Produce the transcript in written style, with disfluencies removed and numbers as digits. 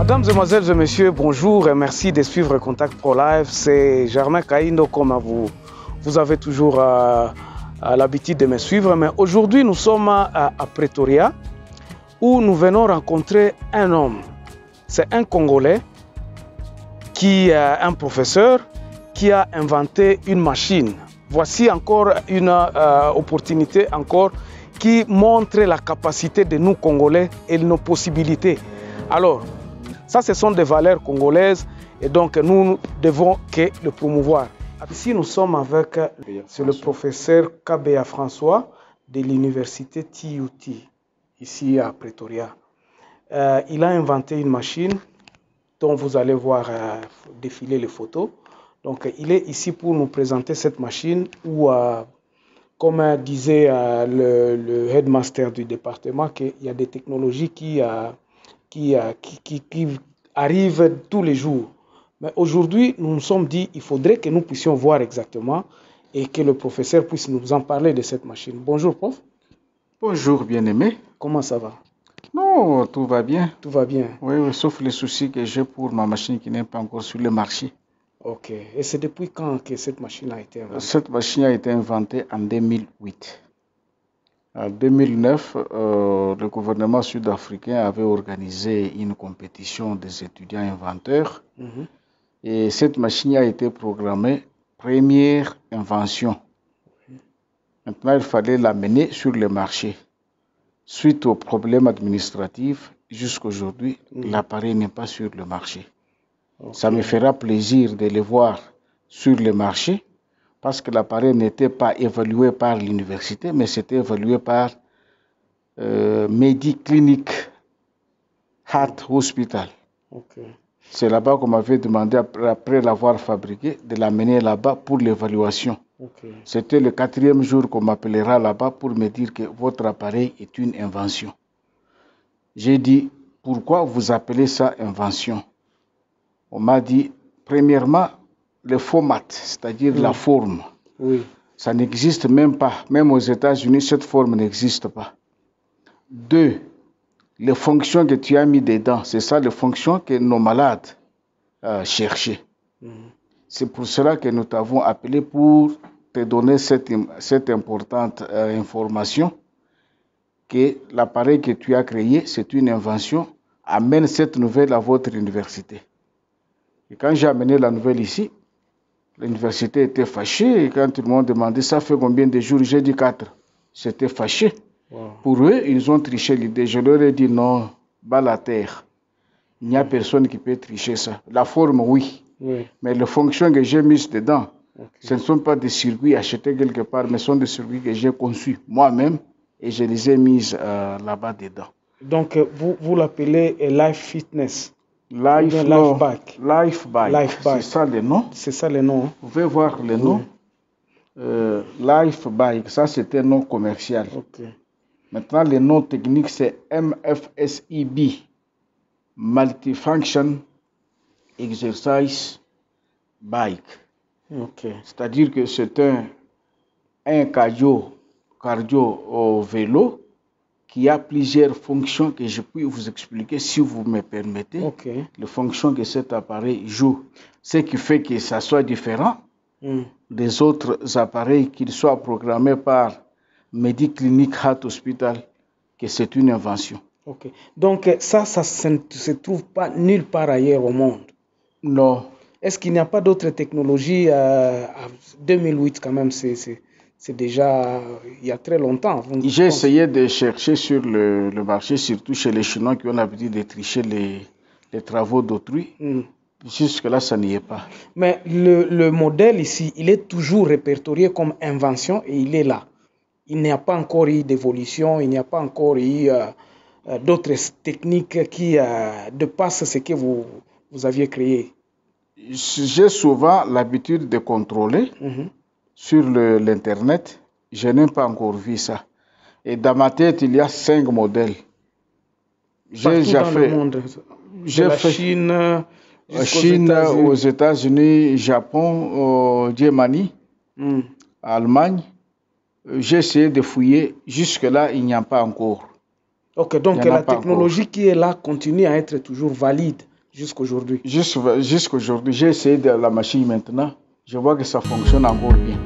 Mesdames, Mesdemoiselles et Messieurs, bonjour et merci de suivre Contact Pro Live. C'est Germain Kaindo, comme vous avez toujours l'habitude de me suivre. Mais aujourd'hui, nous sommes à Pretoria, où nous venons rencontrer un homme. C'est un Congolais qui est un professeur qui a inventé une machine. Voici encore une opportunité qui montre la capacité de nous Congolais et nos possibilités. Alors, ça, ce sont des valeurs congolaises et donc nous devons le promouvoir. Ici, nous sommes avec le professeur Kabea François de l'université TUT, ici à Pretoria. Il a inventé une machine dont vous allez voir défiler les photos. Donc, il est ici pour nous présenter cette machine où, comme disait le headmaster du département, qu'il y a des technologies qui arrivent tous les jours. Mais aujourd'hui, nous nous sommes dit qu'il faudrait que nous puissions voir exactement et que le professeur puisse nous en parler de cette machine. Bonjour, prof. Bonjour, bien-aimé. Comment ça va? Non, tout va bien. Tout va bien. Oui, sauf les soucis que j'ai pour ma machine qui n'est pas encore sur le marché. Ok. Et c'est depuis quand que cette machine a été inventée? Cette machine a été inventée en 2008. En 2009, le gouvernement sud-africain avait organisé une compétition des étudiants inventeurs. Et cette machine a été programmée première invention. Maintenant, il fallait la mener sur le marché. Suite aux problèmes administratifs, jusqu'à aujourd'hui, l'appareil n'est pas sur le marché. Okay. Ça me fera plaisir de le voir sur le marché parce que l'appareil n'était pas évalué par l'université, mais c'était évalué par Mediclinic Heart Hospital. Okay. C'est là-bas qu'on m'avait demandé, après l'avoir fabriqué, de l'amener là-bas pour l'évaluation. Okay. C'était le 4e jour qu'on m'appellera là-bas pour me dire que votre appareil est une invention. J'ai dit, pourquoi vous appelez ça invention? On m'a dit, premièrement, le format, c'est-à-dire la forme. Oui. Ça n'existe même pas. Même aux États-Unis, cette forme n'existe pas. 2, les fonctions que tu as mis dedans, c'est ça les fonctions que nos malades cherchaient. C'est pour cela que nous t'avons appelé pour te donner cette importante information que l'appareil que tu as créé, c'est une invention. Amène cette nouvelle à votre université. Et quand j'ai amené la nouvelle ici, l'université était fâchée. Et quand ils m'ont demandé ça fait combien de jours, j'ai dit 4. J'étais fâché. Wow. Pour eux, ils ont triché l'idée. Je leur ai dit non, bas la terre. Il n'y a personne qui peut tricher ça. La forme, oui. Mais les fonctions que j'ai mises dedans, ce ne sont pas des circuits achetés quelque part, mais ce sont des circuits que j'ai conçus moi-même et je les ai mises là-bas dedans. Donc, vous l'appelez Life Fitness? Life Bike. C'est ça le nom. C'est ça le nom. Vous pouvez voir le nom. Life Bike, ça c'était un nom commercial. Okay. Maintenant, le nom technique c'est MFSEB, Multifunction Exercise Bike. Okay. C'est-à-dire que c'est un cardio au vélo qui a plusieurs fonctions que je peux vous expliquer si vous me permettez. Okay. Les fonctions que cet appareil joue. Ce qui fait que ça soit différent des autres appareils, qu'ils soient programmés par Mediclinic Heart Hospital, que c'est une invention. Okay. Donc ça ne se trouve pas nulle part ailleurs au monde? Non. Est-ce qu'il n'y a pas d'autres technologies? 2008 quand même, c'est déjà il y a très longtemps. J'ai essayé de chercher sur le marché, surtout chez les Chinois qui ont l'habitude de tricher les travaux d'autrui. Jusque-là, ça n'y est pas. Mais le modèle ici, il est toujours répertorié comme invention et il est là. Il n'y a pas encore eu d'évolution, il n'y a pas encore eu d'autres techniques qui dépassent ce que vous aviez créé. J'ai souvent l'habitude de contrôler sur l'Internet. Je n'ai pas encore vu ça. Et dans ma tête, il y a 5 modèles. Partout dans le monde. J'ai fait Chine, aux États-Unis, Japon, Germanie, Allemagne. J'ai essayé de fouiller. Jusque-là, il n'y a pas encore. Ok, donc la technologie qui est là continue à être toujours valide. Jusqu'aujourd'hui. Jusqu'aujourd'hui. J'ai essayé de la machine maintenant. Je vois que ça fonctionne encore bien.